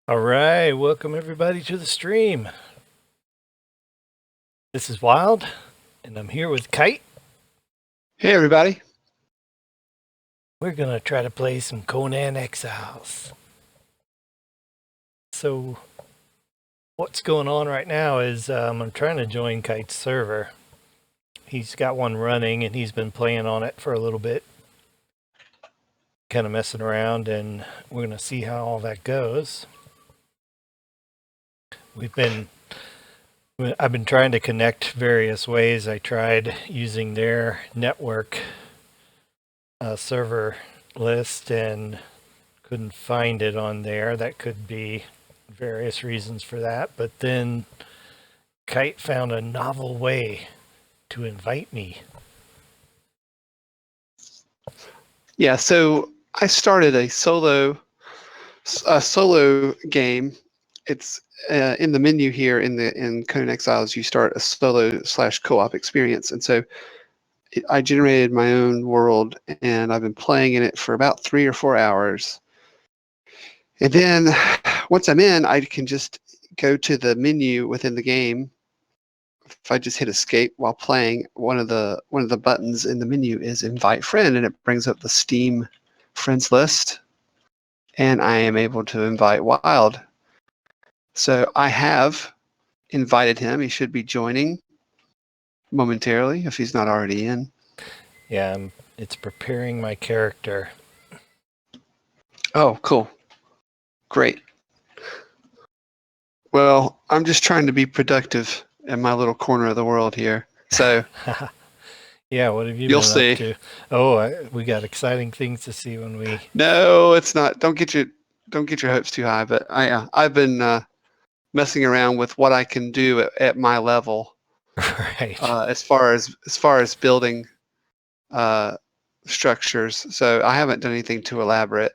All right, welcome everybody to the stream. This is Wyld, and I'm here with Kite. Hey, everybody. We're going to try to play some Conan Exiles. So, what's going on right now is I'm trying to join Kite's server. He's got one running, and he's been playing on it for a little bit, kind of messing around, and we're going to see how all that goes. I've been trying to connect various ways. I tried using their network server list and couldn't find it on there. That could be various reasons for that. But then Kite found a novel way to invite me. Yeah, so I started a solo game. It's in the menu here in Conan Exiles. You start a solo/co-op experience, and so I generated my own world, and I've been playing in it for about 3 or 4 hours. And then once I'm in, I can just go to the menu within the game. If I just hit escape while playing, one of the buttons in the menu is invite friend, and it brings up the Steam friends list, and I am able to invite Wyld. So I have invited him. He should be joining momentarily if he's not already in. Yeah, it's preparing my character. Oh, cool. Great. Well, I'm just trying to be productive in my little corner of the world here. So yeah, what have you you'll been see. up to? Oh, we got exciting things to see when we. No, it's not. Don't get your hopes too high. But I've been messing around with what I can do at my level. Right. As far as building structures. So I haven't done anything too elaborate.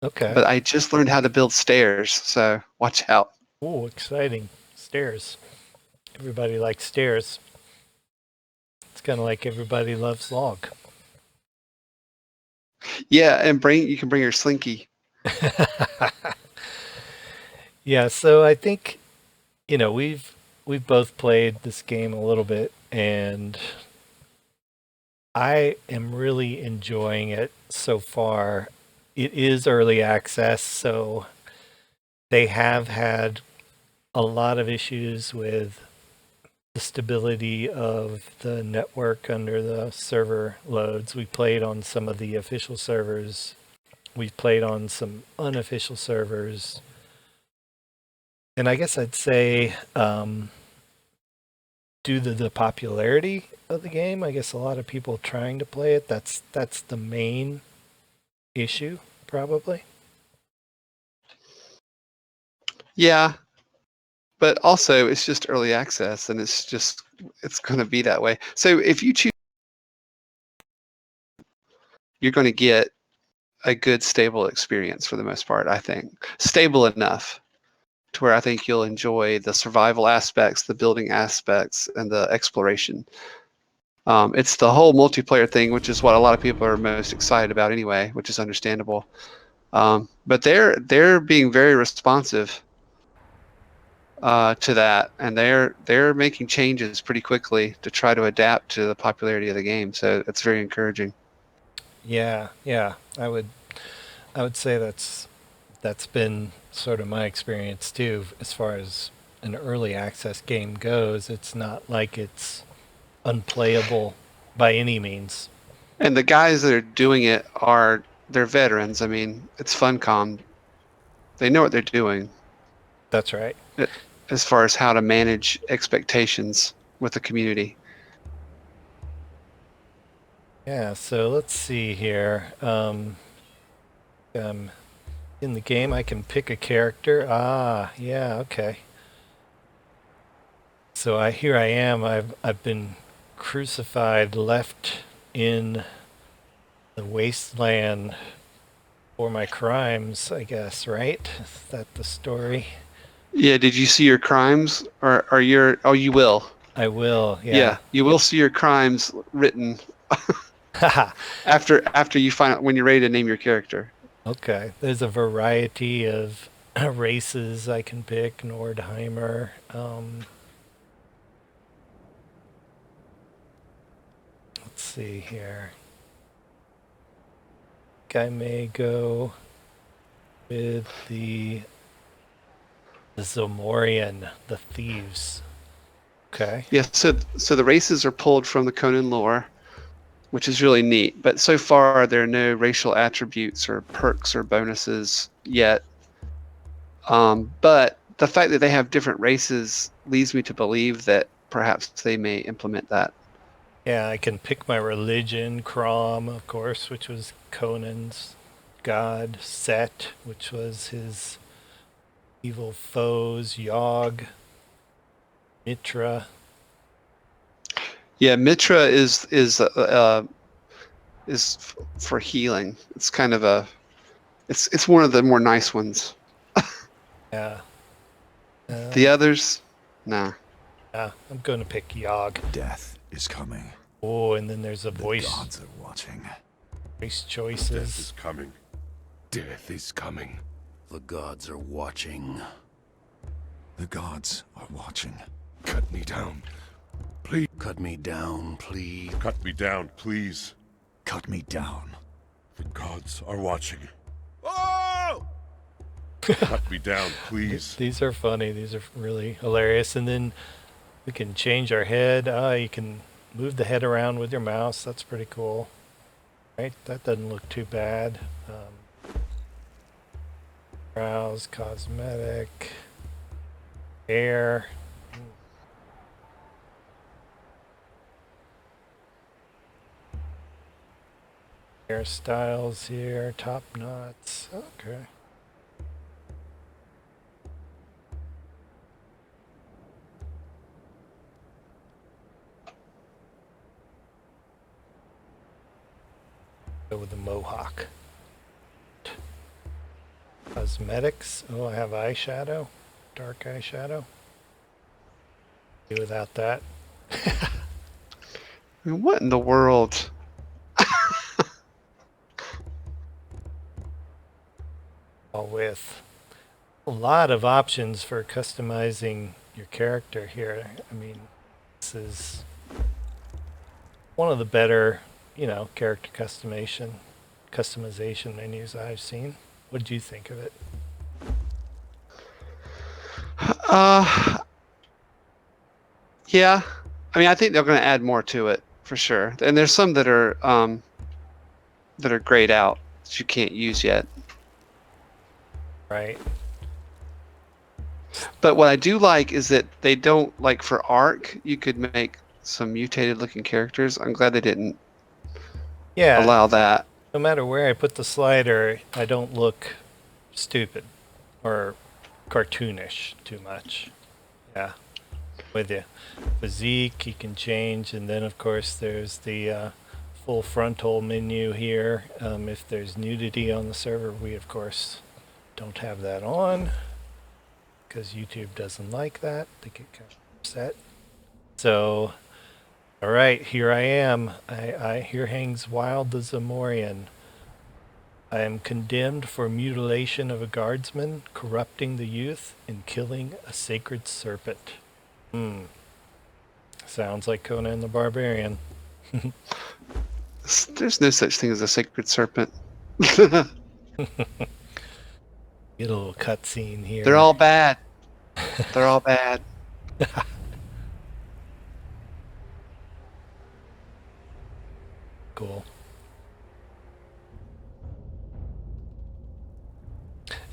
Okay. But I just learned how to build stairs. So watch out. Oh, exciting. Stairs. Everybody likes stairs. It's kind of like everybody loves log. Yeah, and you can bring your slinky. Yeah, so I think we've both played this game a little bit, and I am really enjoying it so far. It is early access, so they have had a lot of issues with the stability of the network under the server loads. We played on some of the official servers. We've played on some unofficial servers. And I guess I'd say due to the popularity of the game, I guess a lot of people trying to play it, that's the main issue, probably. Yeah, but also it's just early access, and it's going to be that way. So if you choose, you're going to get a good stable experience for the most part. I think stable enough to where I think you'll enjoy the survival aspects, the building aspects, and the exploration. It's the whole multiplayer thing, which is what a lot of people are most excited about anyway, which is understandable. But they're being very responsive to that, and they're making changes pretty quickly to try to adapt to the popularity of the game. So it's very encouraging. Yeah, I would say that's been sort of my experience too. As far as an early access game goes, it's not like it's unplayable by any means. And the guys that are doing it they're veterans. I mean, it's Funcom. They know what they're doing That's right. as far as how to manage expectations with the community. Yeah, so let's see here. In the game, I can pick a character. Ah, yeah, okay. So here I am. I've been crucified, left in the wasteland for my crimes, I guess, right? Is that the story? Yeah, did you see your crimes, or are your? Oh, you will. I will, Yeah, yeah. you will see your crimes written Haha. after you find out when you're ready to name your character. Okay. There's a variety of races I can pick. Nordheimer. Let's see here. I may go with the Zomorian, the thieves. Okay. Yeah, so the races are pulled from the Conan lore, which is really neat. But so far, there are no racial attributes or perks or bonuses yet. But the fact that they have different races leads me to believe that perhaps they may implement that. Yeah, I can pick my religion, Crom, of course, which was Conan's god, Set, which was his evil foes, Yog, Mitra. Yeah, Mitra is for healing. It's kind of it's one of the more nice ones. Yeah. The others, nah. Yeah, I'm going to pick Yog. Death is coming. Oh, and then there's a The voice gods are watching. choices. Death is coming. Death is coming. The gods are watching. The gods are watching. Cut me down. Please. Cut me down, please. Cut me down, please. Cut me down. The gods are watching. Oh! Cut me down, please. These are funny. These are really hilarious. And then we can change our head. You can move the head around with your mouse. That's pretty cool. Right? That doesn't look too bad. Browse, cosmetic, hair. Hairstyles here, top knots. Okay. Go with the mohawk. Cosmetics. Oh, I have eyeshadow. Dark eyeshadow. Do without that. I mean, what in the world? All with a lot of options for customizing your character here. I mean, this is one of the better, character customization menus I've seen. What did you think of it? Yeah. I mean, I think they're going to add more to it for sure. And there's some that are grayed out that you can't use yet. Right. But what I do like is that they don't, like for Arc, you could make some mutated looking characters. I'm glad they didn't allow that. No matter where I put the slider, I don't look stupid or cartoonish too much. Yeah, with you. Physique, you can change, and then of course there's the full frontal menu here. If there's nudity on the server, we of course don't have that on because YouTube doesn't like that. They get kind of upset. So, all right, here I am. Here hangs Wyld the Zomorian. I am condemned for mutilation of a guardsman, corrupting the youth, and killing a sacred serpent. Sounds like Conan the Barbarian. There's no such thing as a sacred serpent. Get a little cutscene here. They're all bad. They're all bad. Cool.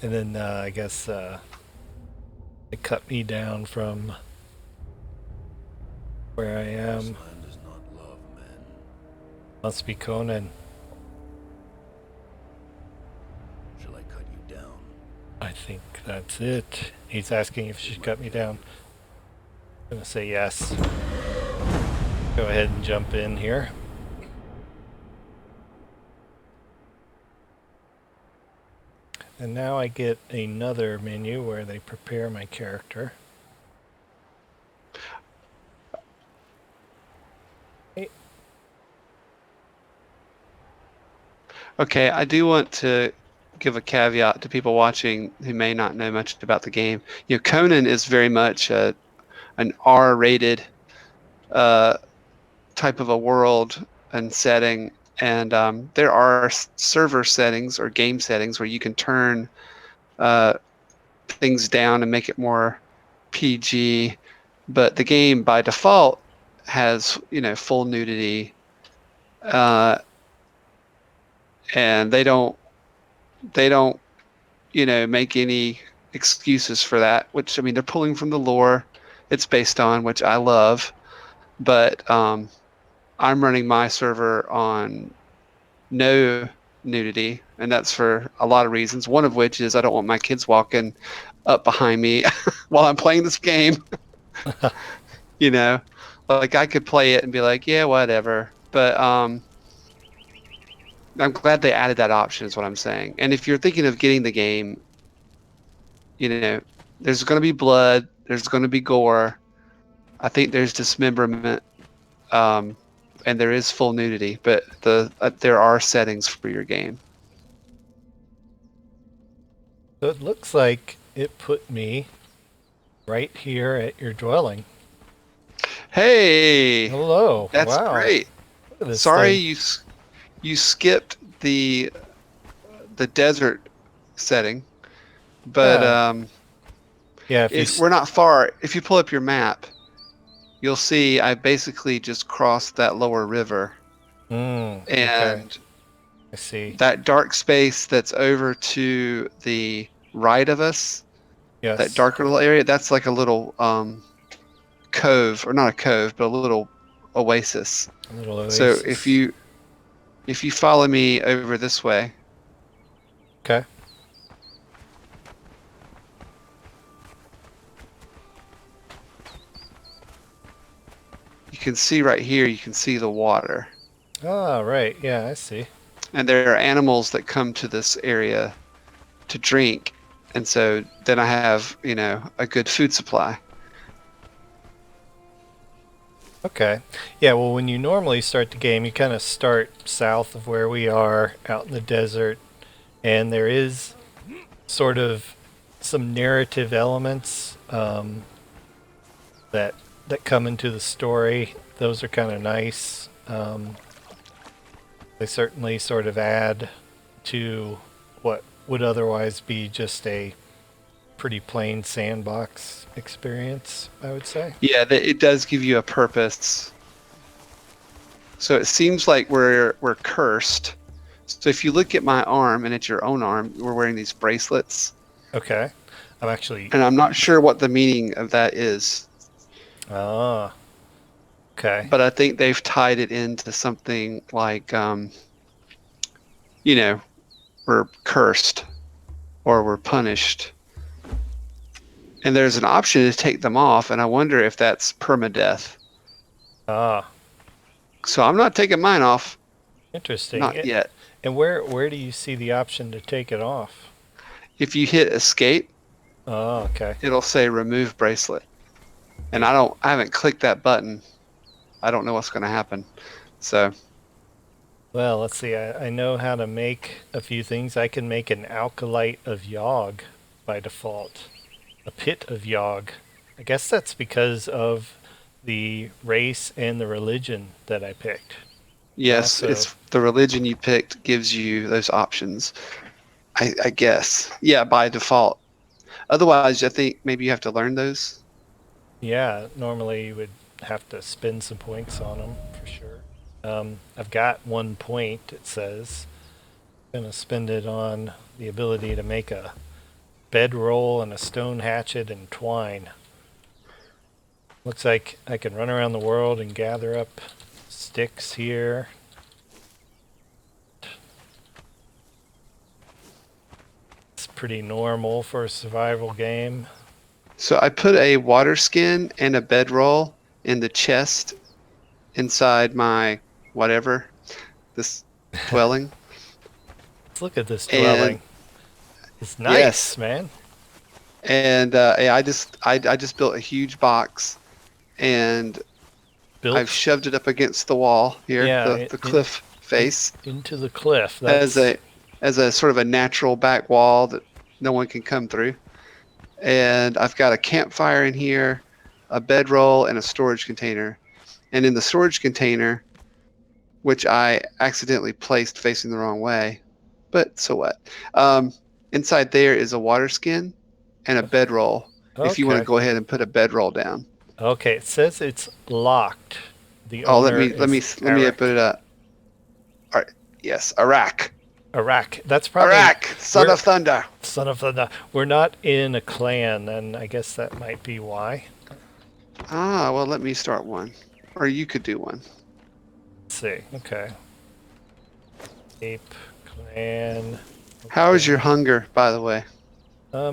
And then I guess it cut me down from where I am. Wasteland does not love men. Must be Conan. Shall I cut you down? I think that's it. He's asking if she should cut me down. I'm gonna say yes. Go ahead and jump in here. And now I get another menu where they prepare my character. Okay, I do want to give a caveat to people watching who may not know much about the game. Conan is very much an R-rated type of a world and setting, and there are server settings or game settings where you can turn things down and make it more PG, but the game by default has full nudity, and they don't make any excuses for that, which, I mean, they're pulling from the lore it's based on, which I love, but I'm running my server on no nudity, and that's for a lot of reasons, one of which is I don't want my kids walking up behind me while I'm playing this game. Like, I could play it and be like, yeah, whatever, but I'm glad they added that option is what I'm saying. And if you're thinking of getting the game, there's going to be blood, there's going to be gore, I think there's dismemberment, and there is full nudity, but there are settings for your game. So it looks like it put me right here at your dwelling. Hey, Hello. that's Wow. great. Look at this Sorry thing. you skipped the desert setting, but Yeah, if you we're not far. If you pull up your map, you'll see I basically just crossed that lower river, okay. and I see. that dark space that's over to the right of us, Yes. that darker little area, that's like a little cove, or not a cove, but a little oasis. A little oasis. So if you follow me over this way, Okay. you can see right here, you can see the water. Ah, right. Yeah, I see. And there are animals that come to this area to drink. And so then I have, a good food supply. Okay. Yeah, well, when you normally start the game, you kind of start south of where we are, out in the desert, and there is sort of some narrative elements that come into the story. Those are kind of nice. They certainly sort of add to what would otherwise be just a pretty plain sandbox experience, I would say. Yeah, it does give you a purpose. So it seems like we're cursed. So if you look at my arm and at your own arm, we're wearing these bracelets. Okay. I'm actually... And I'm not sure what the meaning of that is. Ah. Okay. But I think they've tied it into something like, we're cursed or we're punished. And there's an option to take them off, and I wonder if that's permadeath. Ah. So I'm not taking mine off. Interesting. Not yet. And where do you see the option to take it off? If you hit escape, Oh, okay. it'll say remove bracelet. And I haven't clicked that button. I don't know what's going to happen. So, Well, let's see. I know how to make a few things. I can make an alkalite of Yogg by default. A pit of Yogg. I guess that's because of the race and the religion that I picked. yes, Also- it's the religion you picked gives you those options. I guess. Yeah, by default. Otherwise, I think maybe you have to learn those. Yeah, normally you would have to spend some points on them for sure. I've got 1 point, it says. I'm going to spend it on the ability to make a bedroll and a stone hatchet and twine. Looks like I can run around the world and gather up sticks here. It's pretty normal for a survival game. So I put a water skin and a bedroll in the chest inside my whatever, this dwelling. Let's look at this And- dwelling. It's nice, Yes. man. And I just built a huge box, and Built I've shoved it up against the wall here, Yeah, the cliff face, into the cliff. as That's as a sort of a natural back wall that no one can come through. And I've got a campfire in here, a bedroll, and a storage container. And in the storage container, which I accidentally placed facing the wrong way, but so what? Inside there is a water skin and a bedroll. If you want to Okay. go ahead and put a bedroll down. Okay, it says it's locked. The Oh, owner let me is put it up. All right. Yes, Iraq. Iraq. That's probably Iraq, son we're- of thunder. Son of the. We're not in a clan, and I guess that might be why. Ah, well, let me start one, or you could do one. Let's see. Okay. Ape clan. How is your hunger, by the way? Oh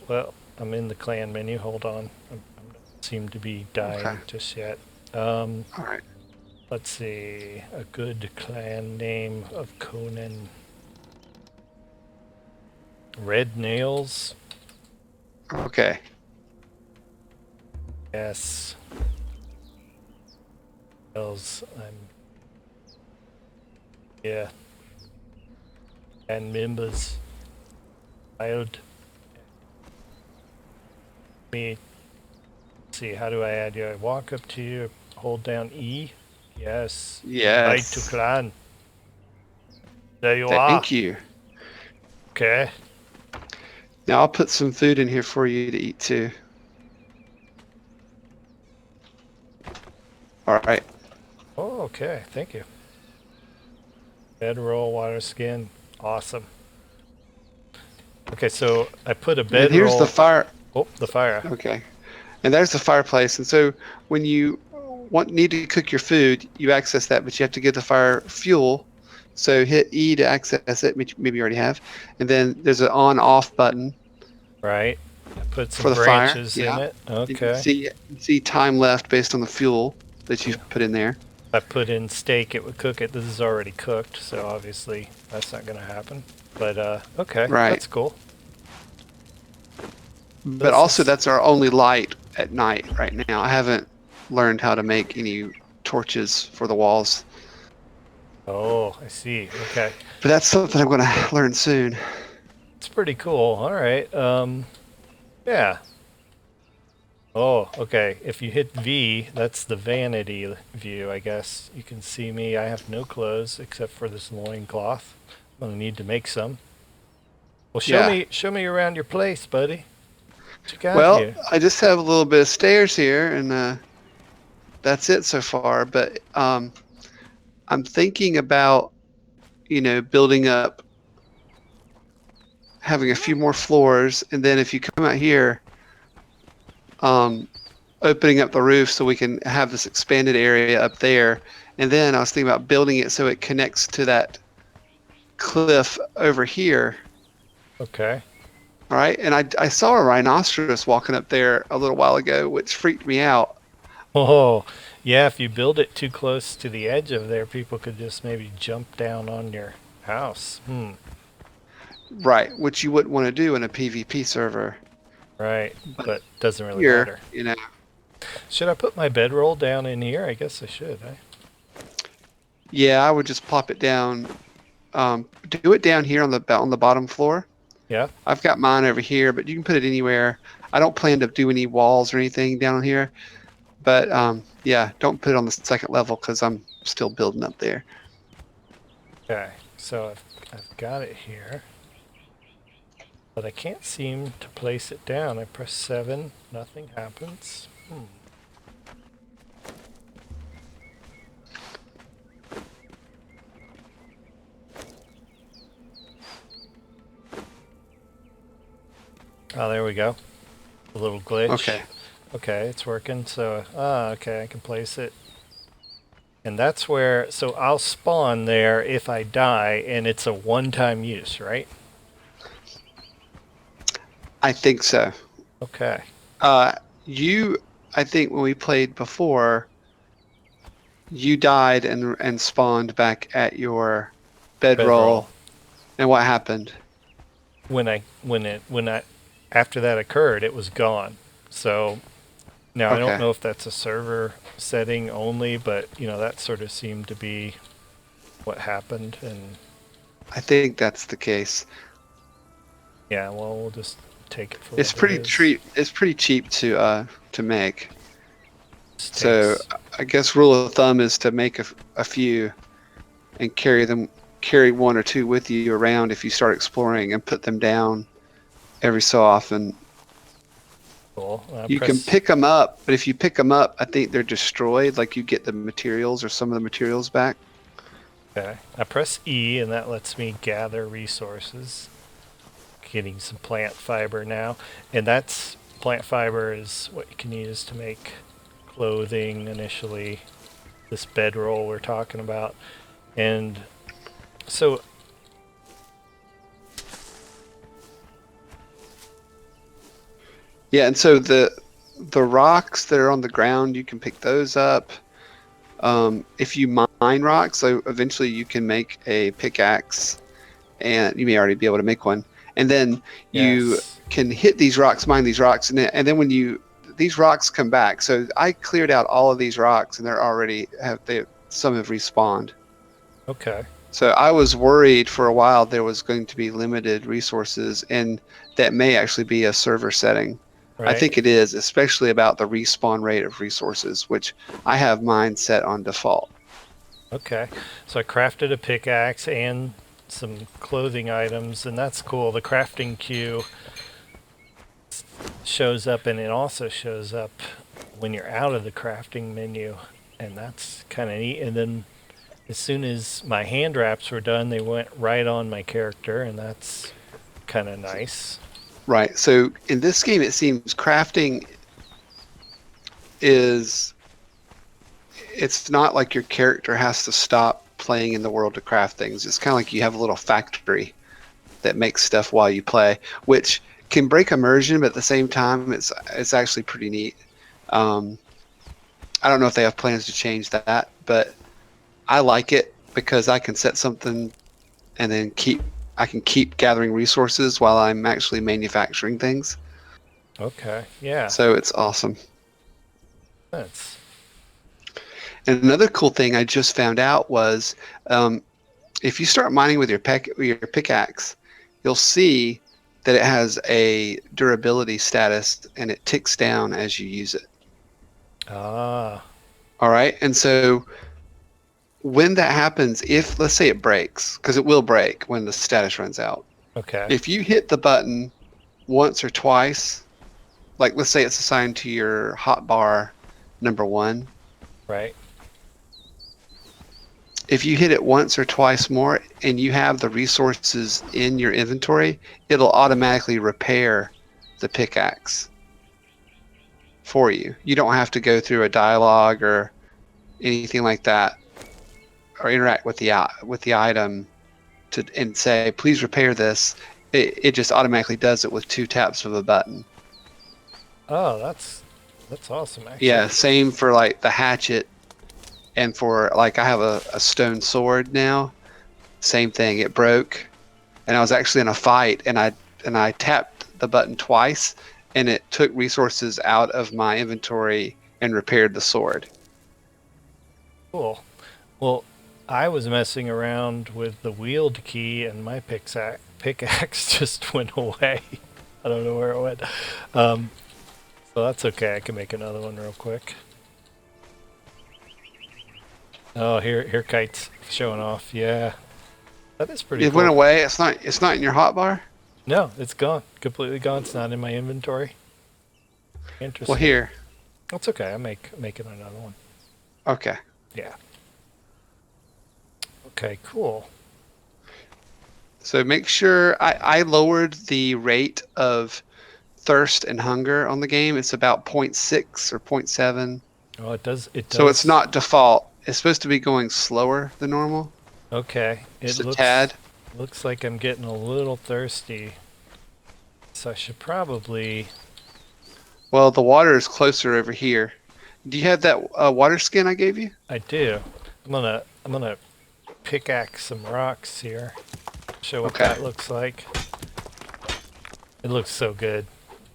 well, I'm in the clan menu. Hold on. I don't seem to be dying Okay. just yet. All right. Let's see. A good clan name of Conan. Red Nails. Okay. Yes. Nails. Yeah. And members. Wyld. Me. See, how do I add you? I walk up to you, hold down E. Yes. Yes. Right to clan. There you are. Thank you. Okay. Now I'll put some food in here for you to eat too. All right. Oh, okay. Thank you. Bedroll, water skin. Awesome. Okay, so I put a And bedroll. here's the fire. Oh, the fire. Okay. And there's the fireplace. And so when you need to cook your food, you access that, but you have to give the fire fuel. So hit E to access it, which maybe you already have. And then there's an on-off button. Right. I put For some the fire, branches in yeah. it. You can Okay. you can see time left based on the fuel that you've put in there. If I put in steak, it would cook it. This is already cooked, so obviously that's not going to happen. But okay, Right. that's cool. But also, that's our only light at night right now. I haven't learned how to make any torches for the walls. Oh, I see. Okay. But that's something I'm going to learn soon. It's pretty cool. All right. Yeah. Oh, okay. If you hit V, that's the vanity view, I guess. You can see me. I have no clothes except for this loincloth. I'm gonna need to make some. Well, show me around your place, buddy. What you got Well, here? I just have a little bit of stairs here, and that's it so far. But I'm thinking about, building up, having a few more floors, and then if you come out here, opening up the roof so we can have this expanded area up there. And then I was thinking about building it so it connects to that cliff over here. Okay. All right. And I saw a rhinoceros walking up there a little while ago, which freaked me out. Oh, yeah. If you build it too close to the edge of there, people could just maybe jump down on your house. Right. Which you wouldn't want to do in a PvP server. Right. But doesn't really Here, matter. Should I put my bedroll down in here? I guess I should. Yeah, I would just plop it down. Do it down here on the bottom floor. Yeah. I've got mine over here, but you can put it anywhere. I don't plan to do any walls or anything down here. But yeah, don't put it on the second level because I'm still building up there. Okay. So I've got it here. But I can't seem to place it down. I press 7, nothing happens. Oh, there we go. A little glitch. Okay. Okay, it's working. So, okay, I can place it. And that's where, so I'll spawn there if I die, and it's a one-time use, right? I think so. Okay. I think when we played before, you died and spawned back at your bedroll. And what happened? After that occurred, it was gone. So now I don't Okay. know if that's a server setting only, but that sort of seemed to be what happened. And I think that's the case. Yeah, well, we'll just take it for It's what it is. It's pretty cheap to make. Just So takes I guess rule of thumb is to make a few and carry one or two with you around if you start exploring and put them down every so often. cool. You can pick them up, but if you pick them up, I think they're destroyed. Like you get the materials or some of the materials back. Okay. I press E and that lets me gather resources. Getting some plant fiber now. And that's plant fiber is what you can use to make clothing initially. This bedroll we're talking about. And so Yeah, and so the rocks that are on the ground, you can pick those up. If you mine rocks, so eventually you can make a pickaxe, and you may already be able to make one. And then you yes. can hit these rocks, mine these rocks, and then when these rocks come back. So I cleared out all of these rocks, and they're already some have respawned. Okay. So I was worried for a while there was going to be limited resources, and that may actually be a server setting. I Right. think it is, especially about the respawn rate of resources, which I have mine set on default. Okay. So I crafted a pickaxe and some clothing items, and that's cool. The crafting queue shows up, and it also shows up when you're out of the crafting menu, and that's kind of neat. And then as soon as my hand wraps were done, they went right on my character, and that's kind of nice. Right. So in this game, it seems crafting it's not like your character has to stop playing in the world to craft things. It's kind of like you have a little factory that makes stuff while you play, which can break immersion, but at the same time, it's actually pretty neat. Um, I don't know if they have plans to change that, but I like it because I can set something and then I can keep gathering resources while I'm actually manufacturing things. Okay. Yeah. So it's awesome. That's And another cool thing I just found out was if you start mining with your pickaxe, you'll see that it has a durability status and it ticks down as you use it. ah. All right. And so when that happens, if let's say it breaks, because it will break when the status runs out, Okay. if you hit the button once or twice, like let's say it's assigned to your hotbar number 1, Right. if you hit it once or twice more and you have the resources in your inventory, it'll automatically repair the pickaxe for you. You don't have to go through a dialogue or anything like that, or interact with the item and say, please repair this. It just automatically does it with 2 taps of a button. Oh, that's awesome. Actually. Yeah, same for like the hatchet, and for like I have a stone sword now. Same thing. It broke, and I was actually in a fight, and I tapped the button twice, and it took resources out of my inventory and repaired the sword. Cool. Well, I was messing around with the wield key, and my pickaxe just went away. I don't know where it went. So that's okay. I can make another one real quick. Oh, here Kite's showing off. Yeah, that is pretty It cool. went away. It's not in your hotbar. No, it's gone. Completely gone. It's not in my inventory. Interesting. Well, here. That's okay. I'm making another one. Okay. Yeah. Okay, cool. So make sure I lowered the rate of thirst and hunger on the game. It's about 0.6 or 0.7. Oh, it does. So it's not default. It's supposed to be going slower than normal. Okay. Just a tad. Looks like I'm getting a little thirsty. So I should probably. Well, the water is closer over here. Do you have that water skin I gave you? I do. I'm gonna pickaxe some rocks here. Show what Okay. that looks like. It looks so good.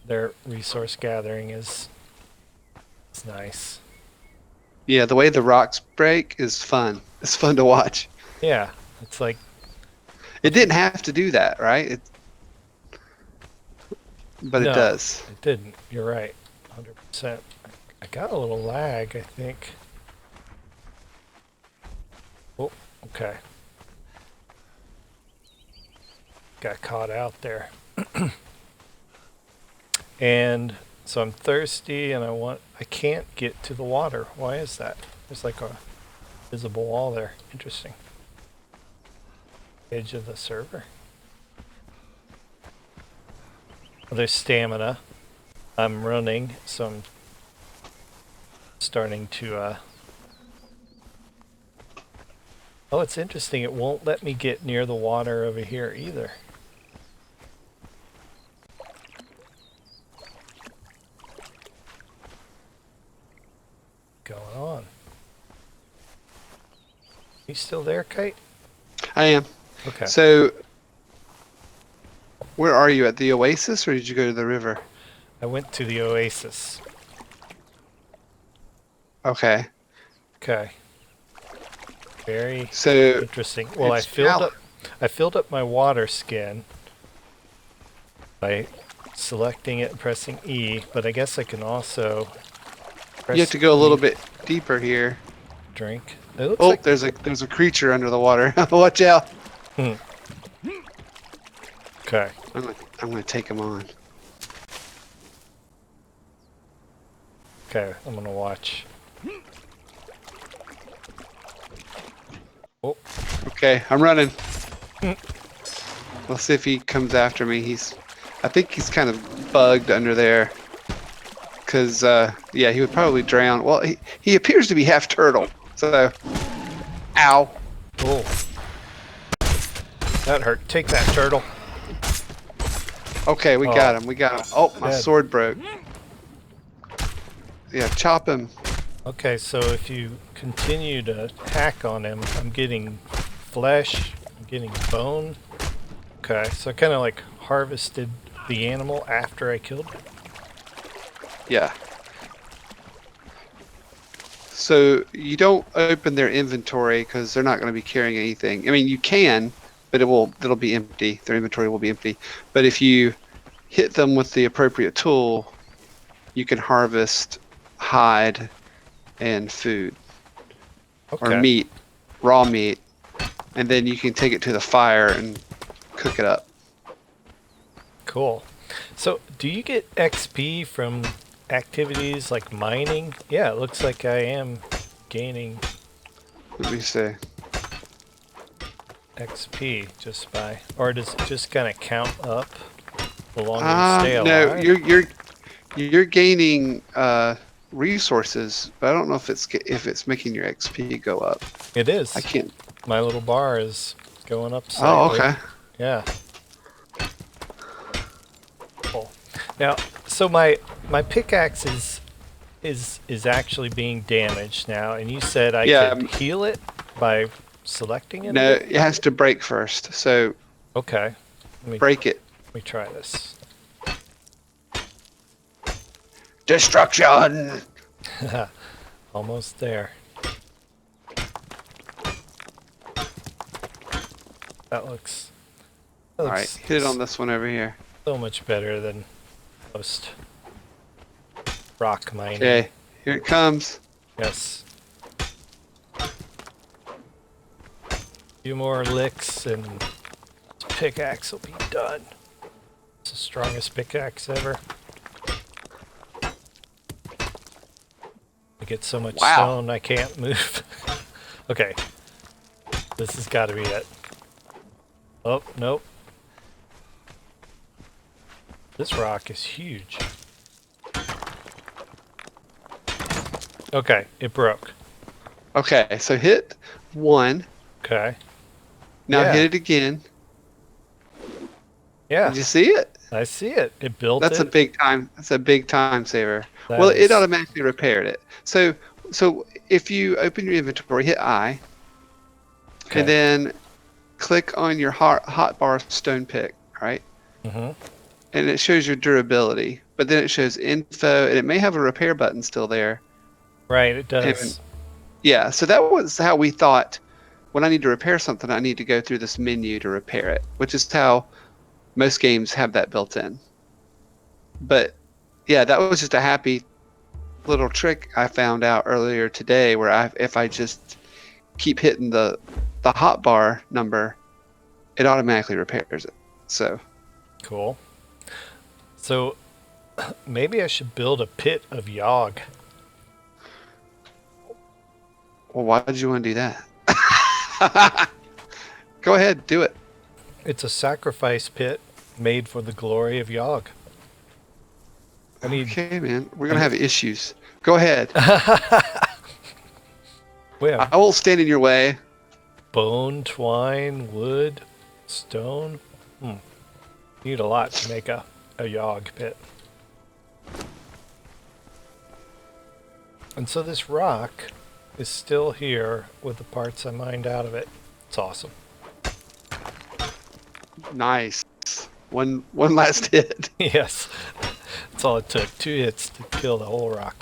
Their resource gathering is nice. Yeah, the way the rocks break is fun. It's fun to watch. Yeah, it's like It didn't have to do that, right? But No. it does. It didn't. You're right. 100%. I got a little lag, I think. Oh, okay. Got caught out there. And so I'm thirsty and I can't get to the water. Why is that? There's like a visible wall there. Interesting. Edge of the server. Oh, there's stamina. I'm running, so I'm starting to Oh, it's interesting. It won't let me get near the water over here either. Going on. You still there, Kite? I am. Okay. So, where are you, at the oasis, or did you go to the river? I went to the oasis. Okay. Okay. Very So, interesting. Well, it's now- I filled up my water skin by selecting it and pressing E, but I guess I can also press you have to go a little E, bit deeper here. drink. It looks Oh, like there's a creature under the water. Watch out! okay. I'm gonna take him on. Okay, I'm gonna watch. Oh, Okay, I'm running. Let's see if he comes after me. I think he's kind of bugged under there. Cause yeah, he would probably drown. Well, he appears to be half turtle. So, ow. oh. That hurt. Take that, turtle. Okay, we Oh. got him. We got him. Oh, my Dead. sword broke. Yeah, chop him. Okay, so if you continue to hack on him, I'm getting flesh, I'm getting bone. Okay, so I kind of like harvested the animal after I killed it. Yeah. So you don't open their inventory because they're not going to be carrying anything. I mean, you can, but it'll be empty. Their inventory will be empty. But if you hit them with the appropriate tool, you can harvest hide and food or Okay. meat, raw meat, and then you can take it to the fire and cook it up. Cool. So, do you get XP from activities like mining? Yeah, it looks like I am gaining Let me see. XP just by, or does it just kind of count up the longer you stay No, alive? you're gaining resources, but I don't know if it's making your XP go up. It is. I can't. My little bar is going up Oh, slightly. okay. Yeah. Cool. Now, so my pickaxe is actually being damaged now, and you said I Yeah, could heal it by selecting it? No, it has to break first. So Okay. break it. Let me try this. Destruction. Almost there. That looks All right, hit it on this one over here. so much better than most rock mining. Okay, here it comes. Yes. Few more licks and this pickaxe will be done. It's the strongest pickaxe ever. I get so much Wow. stone I can't move. Okay. This has got to be it. Oh, nope. This rock is huge. Okay, it broke. Okay, so hit one. Okay. Now Yeah. hit it again. Yeah, Did you see it? I see it. It built That's it. a big time. That's a big time saver. That Well, it is- automatically repaired it. So if you open your inventory, hit I, Okay. and then click on your hotbar stone pick, right? Mhm. And it shows your durability, but then it shows info, and it may have a repair button still there. Right, it does. Yeah, so that was how we thought when I need to repair something, I need to go through this menu to repair it, which is how most games have that built in. But yeah, that was just a happy little trick I found out earlier today, where if I just keep hitting the hotbar number, it automatically repairs it. So Cool. So maybe I should build a pit of Yogg. well, why did you want to do that? Go ahead, do it. It's a sacrifice pit made for the glory of Yogg. I need Okay, man, we're gonna have issues. Go ahead. well, I won't stand in your way. bone, twine, wood, stone. Need a lot to make a Yogg pit. And so this rock is still here with the parts I mined out of it. It's awesome. Nice. One last hit. Yes. That's all it took. 2 hits to kill the whole rock.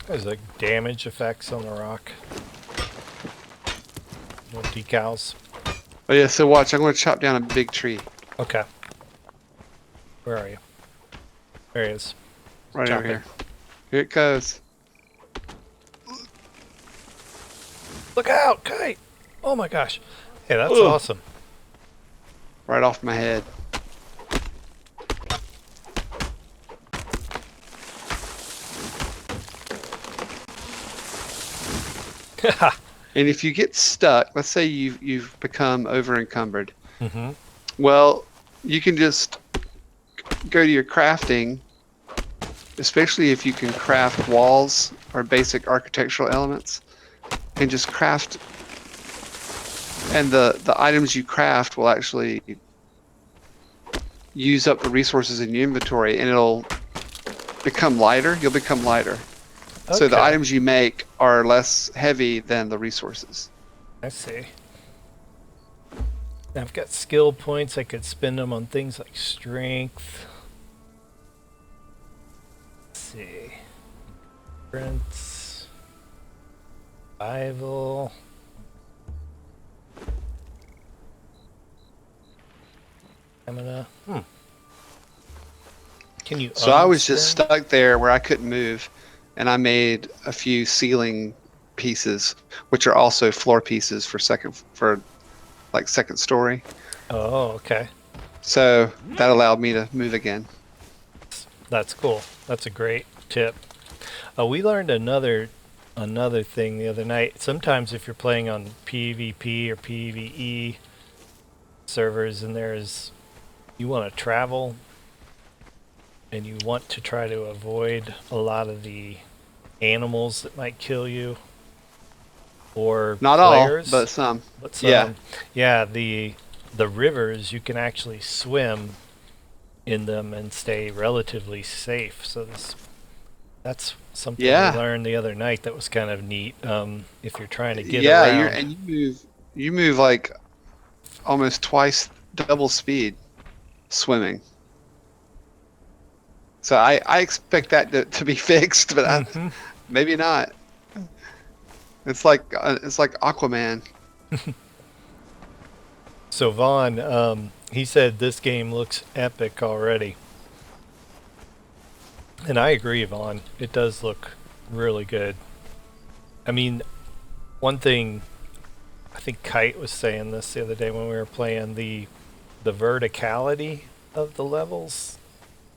There's like damage effects on the rock. Little decals. Oh yeah, so watch, I'm gonna chop down a big tree. Okay. Where are you? There he is. Right Chop over it. here. Here it goes. Look out, Kite! Oh my gosh. Hey, that's Ugh. awesome. Right off my head. And if you get stuck, let's say you've become over encumbered. Mm-hmm. Well, you can just go to your crafting, especially if you can craft walls or basic architectural elements, and just craft. And the items you craft will actually use up the resources in your inventory, and it'll become lighter. You'll become lighter. So the Okay. items you make are less heavy than the resources. I see. Now I've got skill points. I could spend them on things like strength. Let's see. Endurance. Survival. Stamina. Can you? So I was just unspend? stuck there where I couldn't move, and I made a few ceiling pieces, which are also floor pieces for second story. Oh, okay. So that allowed me to move again. That's cool. That's a great tip. We learned another thing the other night. Sometimes if you're playing on PvP or PvE servers and you want to travel and you want to try to avoid a lot of the animals that might kill you or Not players, all, but some. but yeah. yeah, the rivers, you can actually swim in them and stay relatively safe. So that's something Yeah. we learned the other night that was kind of neat. If you're trying to get Yeah, around. you move like almost twice double speed swimming. So I expect that to be fixed, but Mhm. maybe not. It's like Aquaman. So Vaughn, he said this game looks epic already. And I agree, Vaughn. It does look really good. I mean, one thing, I think Kite was saying this the other day when we were playing, the verticality of the levels.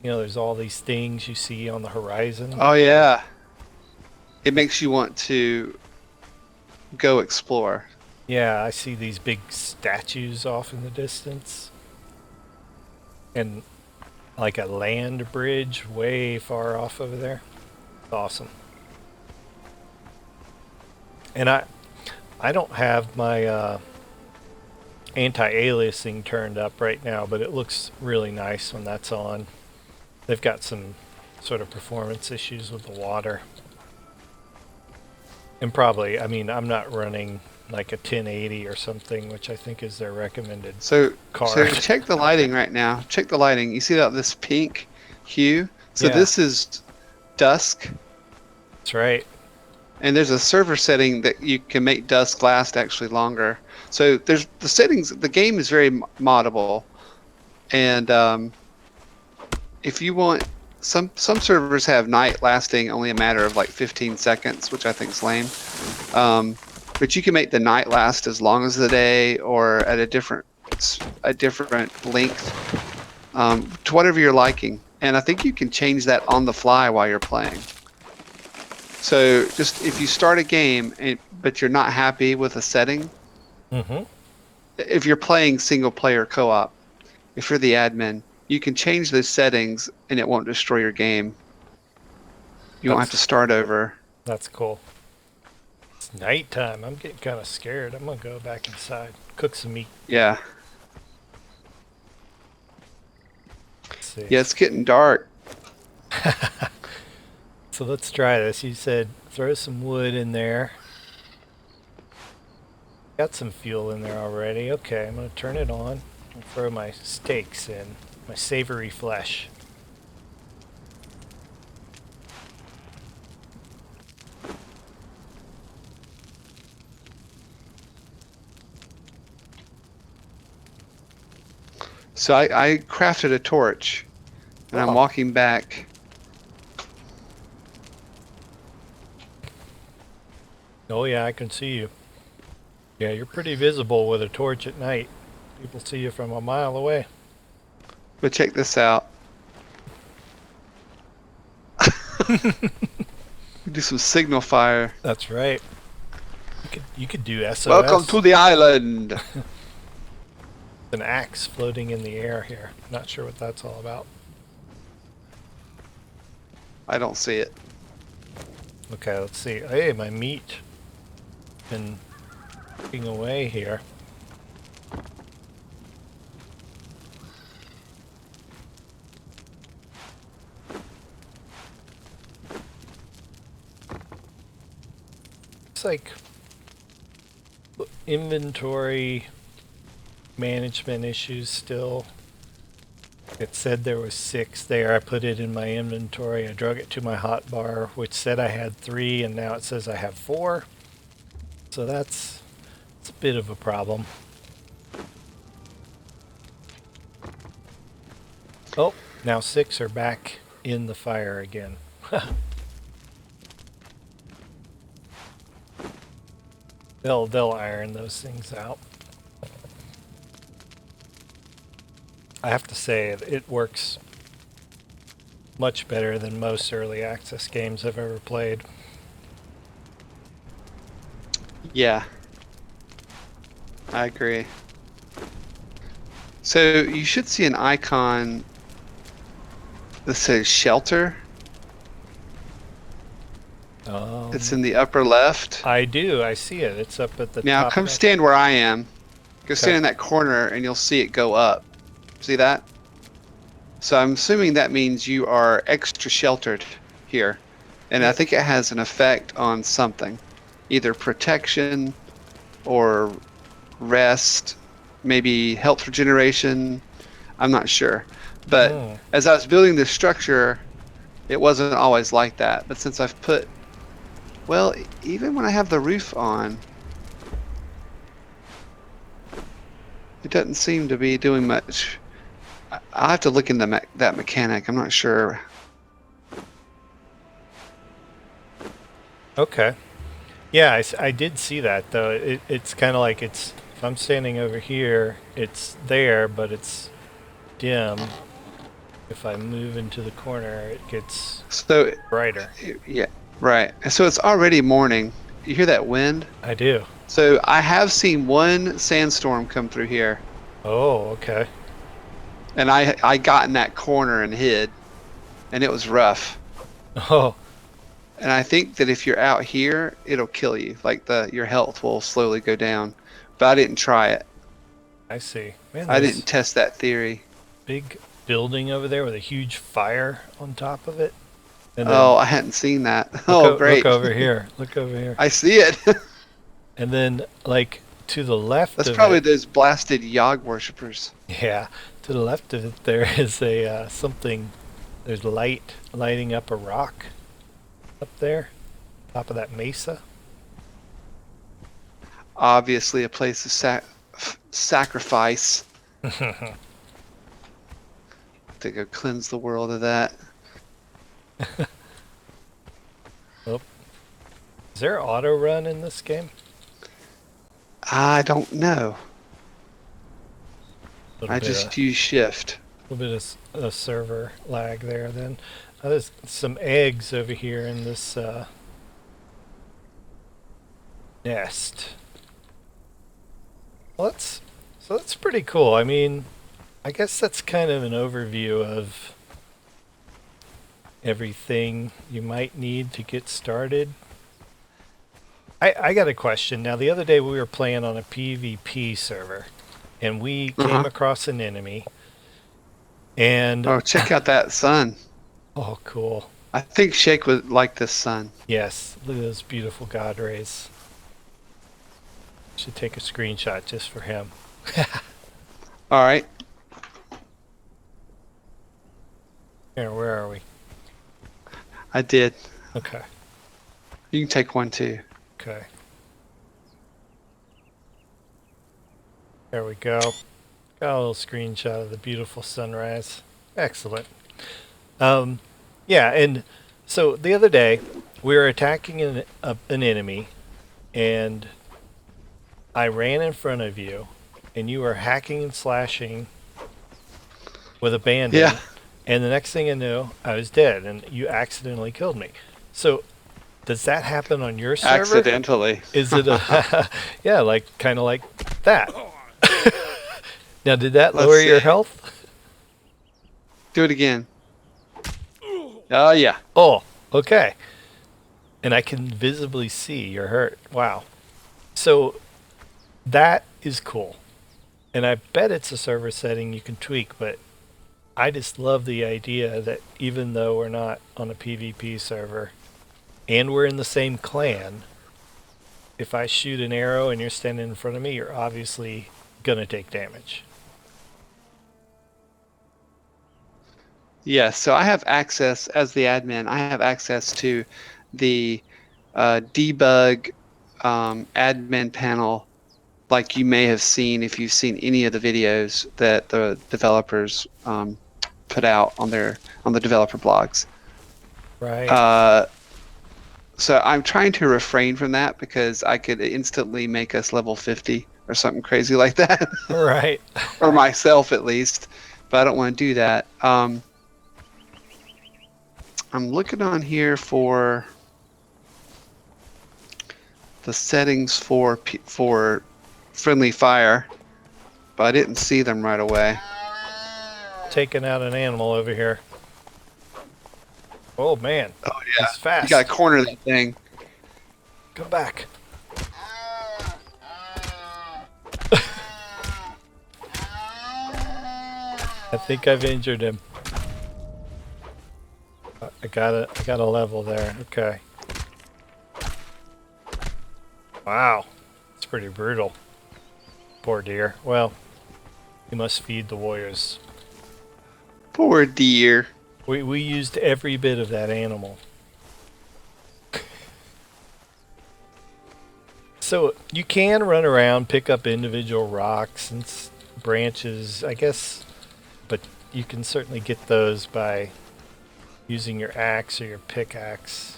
You know, there's all these things you see on the horizon. Oh yeah. It makes you want to go explore. Yeah, I see these big statues off in the distance. And like a land bridge way far off over there. It's awesome. And I don't have my anti-aliasing turned up right now, but it looks really nice when that's on. They've got some sort of performance issues with the water. And probably, I mean, I'm not running like a 1080 or something, which I think is their recommended So card. check the lighting right now. Check the lighting. You see that this pink hue? So Yeah. this is dusk. That's right. And there's a server setting that you can make dusk last actually longer. So there's the settings. The game is very moddable, and if you want, some servers have night lasting only a matter of like 15 seconds, which I think is lame. But you can make the night last as long as the day, or at a different length, to whatever you're liking. And I think you can change that on the fly while you're playing. So just if you start a game, but you're not happy with a setting, if you're playing single player co-op, if you're the admin, you can change those settings and it won't destroy your game. You won't have to start over. That's cool. It's nighttime. I'm getting kind of scared. I'm going to go back inside, cook some meat. Yeah. Let's see. Yeah, it's getting dark. So let's try this. You said throw some wood in there. Got some fuel in there already. Okay, I'm going to turn it on and throw my steaks in, my savory flesh. So I crafted a torch, and I'm walking back. Oh yeah, I can see you. Yeah, you're pretty visible with a torch at night. People see you from a mile away. But check this out. Do some signal fire. That's right. You could do SOS. Welcome to the island. An axe floating in the air here. Not sure what that's all about. I don't see it. Okay, let's see. Hey, my meat been cooking away here. It's like inventory management issues still. It said there was 6 there. I put it in my inventory. I drug it to my hotbar, which said I had 3, and now it says I have 4. So it's a bit of a problem. Oh, now 6 are back in the fire again. They'll iron those things out. I have to say it works much better than most early access games I've ever played. Yeah. I agree. So you should see an icon that says shelter. It's in the upper left. I do. I see it. It's up at the Now top. come stand where I am. Go stand in that corner and you'll see it go up. See that? So I'm assuming that means you are extra sheltered here. And I think it has an effect on something. Either protection or rest, maybe health regeneration. I'm not sure. But as I was building this structure, it wasn't always like that. But since I've put, well, even when I have the roof on, it doesn't seem to be doing much. I'll have to look into that mechanic. I'm not sure. Okay. Yeah, I did see that though. It's kind of like if I'm standing over here, it's there, but it's dim. If I move into the corner, it gets brighter. Yeah, right. So it's already morning. You hear that wind? I do. So I have seen one sandstorm come through here. Oh, okay. And I got in that corner and hid, and it was rough. Oh. And I think that if you're out here, it'll kill you. Like your health will slowly go down. But I didn't try it. I see. Man, I didn't test that theory. Big building over there with a huge fire on top of it. And oh, I hadn't seen that. Oh, great. Look over here. Look over here. I see it. And then, like, to the left That's of probably it, those blasted Yogg worshippers. Yeah, to the left of it, there is a something. There's light lighting up a rock up there. Top of that mesa. Obviously, a place of sacrifice to go cleanse the world of that. Oh. Is there auto run in this game? I don't know. Little I bit just of, use shift. little bit of server lag there. Then there's some eggs over here in this nest. Well, that's pretty cool. I mean, I guess that's kind of an overview of everything you might need to get started. I got a question. Now, the other day we were playing on a PvP server, and we came across an enemy. And Oh, check out that sun. oh, cool. I think Shake would like this sun. Yes, look at those beautiful god rays. Should take a screenshot just for him. All right. Here, where are we? I did. Okay. You can take one too. Okay. There we go. Got a little screenshot of the beautiful sunrise. Excellent. Yeah, and so the other day we were attacking an enemy, and I ran in front of you, and you were hacking and slashing with a bandit. Yeah. And the next thing I knew, I was dead, and you accidentally killed me. So, does that happen on your server? Accidentally. Is it a yeah, like kind of like that? Now, did that Let's lower your see. health? Do it again. Oh yeah. Oh, okay. And I can visibly see you're hurt. Wow. So that is cool. And I bet it's a server setting you can tweak, but I just love the idea that even though we're not on a PvP server and we're in the same clan, if I shoot an arrow and you're standing in front of me, you're obviously going to take damage. Yeah, so I have access, as the admin, I have access to the debug admin panel, like you may have seen if you've seen any of the videos that the developers put out on the developer blogs. Right. So I'm trying to refrain from that because I could instantly make us level 50 or something crazy like that, Right. or myself at least, but I don't want to do that. I'm looking on here for the settings for friendly fire, but I didn't see them right away. Taking out an animal over here. Oh, man. Oh yeah, He's fast. you gotta corner that thing. Come back. I think I've injured him. I got a level there. Okay. Wow. It's pretty brutal. Poor deer. Well, you must feed the warriors. Poor deer. We used every bit of that animal. So you can run around, pick up individual rocks and branches, I guess, but you can certainly get those by using your axe or your pickaxe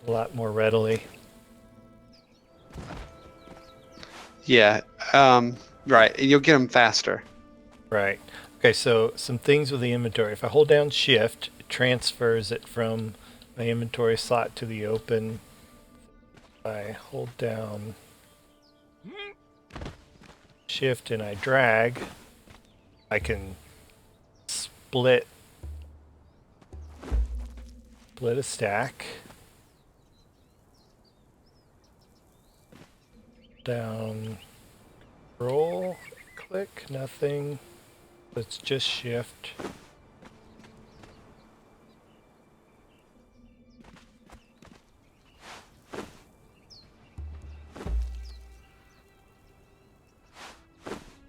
a lot more readily. Yeah, right, and you'll get them faster. Right. Okay, so some things with the inventory. If I hold down shift, it transfers it from my inventory slot to the open. If I hold down shift and I drag, I can split a stack. Down, roll, click, nothing. Let's just shift.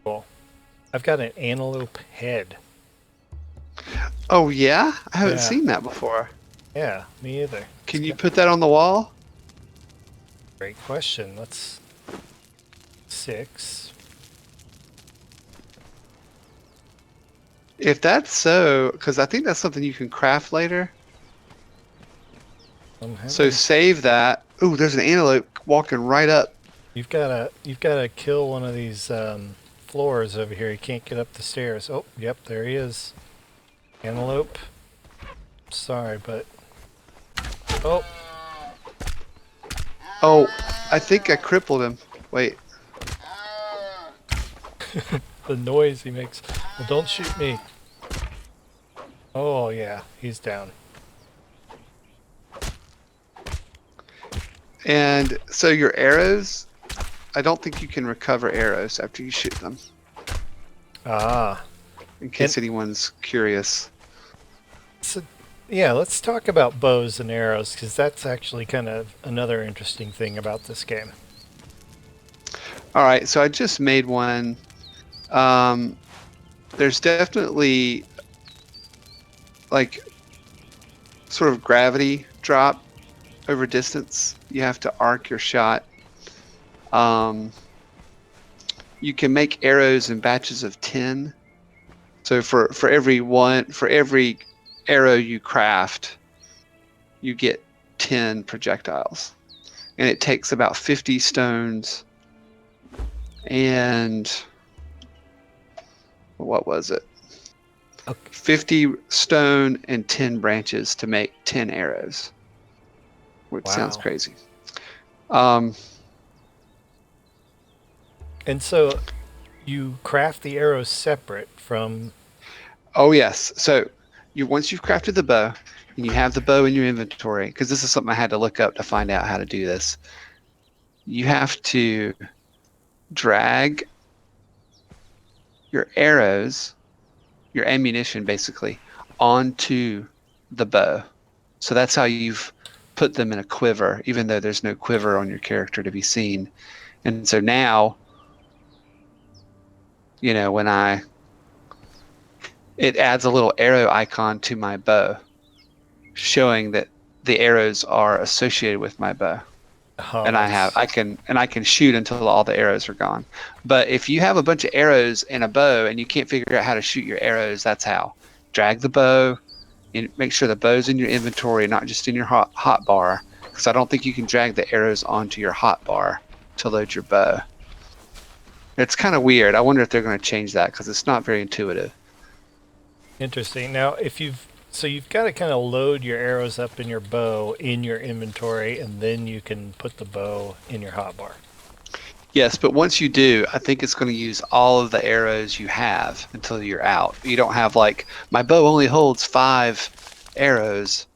Cool. I've got an antelope head. Oh yeah, I haven't Yeah. seen that before. Yeah, me either. Can you put that on the wall? Great question. Let's 6. If that's so, because I think that's something you can craft later. So save that. Ooh, there's an antelope walking right up. You've gotta kill one of these floors over here. He can't get up the stairs. Oh, yep, there he is. Antelope. Sorry, but oh, Oh, I think I crippled him. Wait. the noise he makes. Well, don't shoot me. Oh yeah, he's down. And so your arrows, I don't think you can recover arrows after you shoot them, Ah. in case anyone's curious. So, yeah, let's talk about bows and arrows, because that's actually kind of another interesting thing about this game. All right, so I just made one. There's definitely like sort of gravity drop over distance. You have to arc your shot. You can make arrows in batches of 10. So for every arrow you craft, you get 10 projectiles. And it takes about 50 stones and what was it? Okay. 50 stone and 10 branches to make 10 arrows, which sounds Wow. crazy. And so you craft the arrows separate from. Oh yes. So once you've crafted the bow and you have the bow in your inventory, because this is something I had to look up to find out how to do this, you have to drag your arrows, your ammunition basically, onto the bow. So that's how you've put them in a quiver, even though there's no quiver on your character to be seen. And so now, you know, it adds a little arrow icon to my bow, showing that the arrows are associated with my bow. Oh, And I can shoot until all the arrows are gone. But if you have a bunch of arrows and a bow and you can't figure out how to shoot your arrows, that's how. Drag the bow and make sure the bow's in your inventory, not just in your hot bar, because I don't think you can drag the arrows onto your hot bar to load your bow. It's kind of weird. I wonder if they're going to change that because it's not very intuitive. Interesting. Now, you've got to kind of load your arrows up in your bow in your inventory, and then you can put the bow in your hotbar. Yes, but once you do, I think it's going to use all of the arrows you have until you're out. You don't have like, my bow only holds 5 arrows,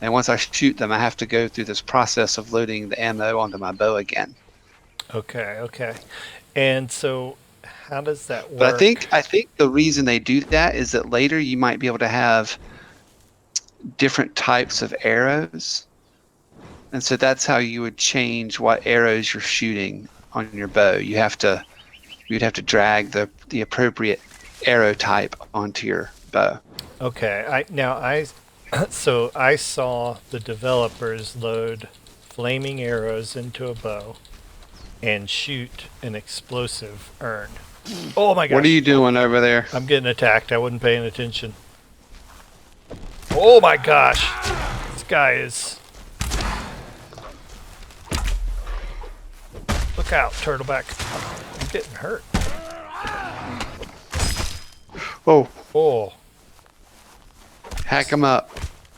and once I shoot them, I have to go through this process of loading the ammo onto my bow again. Okay. And so, how does that work? But I think the reason they do that is that later you might be able to have different types of arrows, and so that's how you would change what arrows you're shooting on your bow. You'd have to drag the appropriate arrow type onto your bow. Okay. I saw the developers load flaming arrows into a bow and shoot an explosive urn. Oh my gosh. What are you doing over there? I'm getting attacked. I wasn't paying attention. Oh my gosh. This guy is... Look out, turtleback. I'm getting hurt. Oh, Oh, hack him up.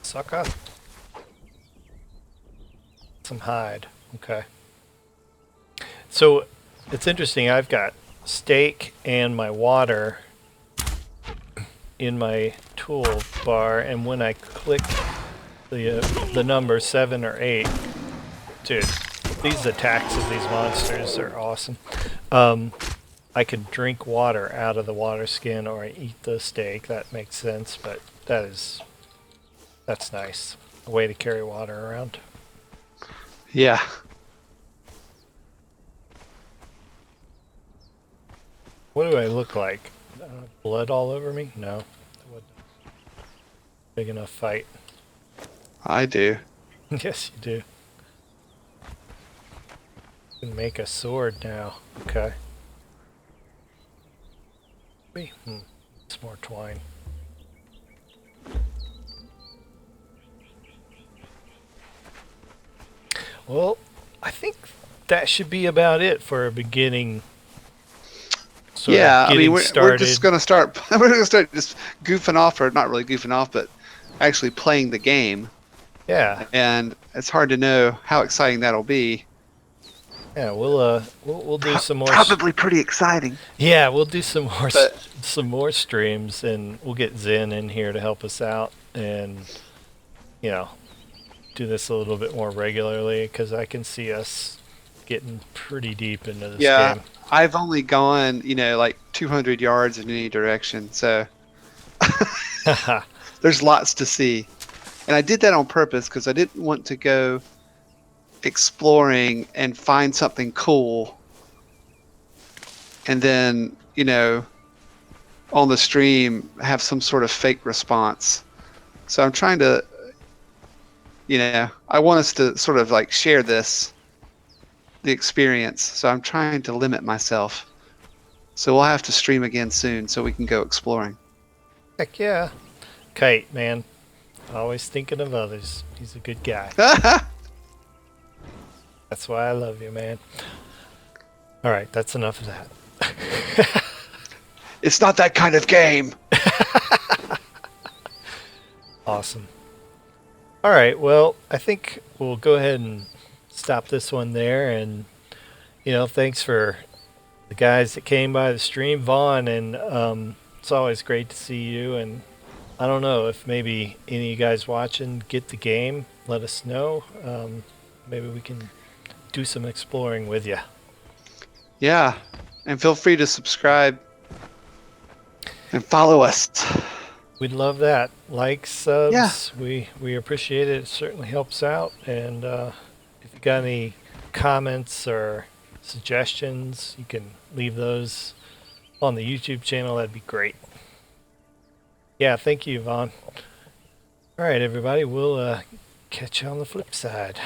sucker. Some hide. Okay. So, it's interesting. I've got steak and my water in my tool bar, and when I click the number 7 or 8, dude, these attacks of these monsters are awesome. I can drink water out of the water skin, or I eat the steak. That makes sense, but that's nice. A way to carry water around. Yeah. What do I look like? Blood all over me? No. That wasn't a big enough fight. I do. Yes, you do. Can make a sword now. Okay. It's more twine. Well, I think that should be about it for a beginning. Yeah, I mean, we're Started. just gonna start. We're gonna start just goofing off, or not really goofing off, but actually playing the game. Yeah, And it's hard to know how exciting that'll be. yeah. We'll do some more. Probably pretty exciting. Yeah, we'll do some more But- some more streams, and we'll get Zen in here to help us out, and you know, do this a little bit more regularly because I can see us getting pretty deep into this Yeah, game. I've only gone, like 200 yards in any direction, so there's lots to see. And I did that on purpose because I didn't want to go exploring and find something cool and then, on the stream have some sort of fake response. So I'm trying to, I want us to sort of like share the experience. So I'm trying to limit myself. So we'll have to stream again soon so we can go exploring. Heck yeah, Kite, man, always thinking of others. He's a good guy. That's why I love you, man. All right, that's enough of that. It's not that kind of game. Awesome. All right, well, I think we'll go ahead and stop this one there. And, thanks for the guys that came by the stream, Vaughn, and it's always great to see you. And I don't know if maybe any of you guys watching get the game, let us know. Maybe we can do some exploring with you. Yeah, and feel free to subscribe and follow us. We'd love that. Like, subs, we appreciate it. It certainly helps out. And if you got any comments or suggestions, you can leave those on the YouTube channel. That'd be great. Yeah, thank you, Vaughn. All right, everybody. We'll catch you on the flip side.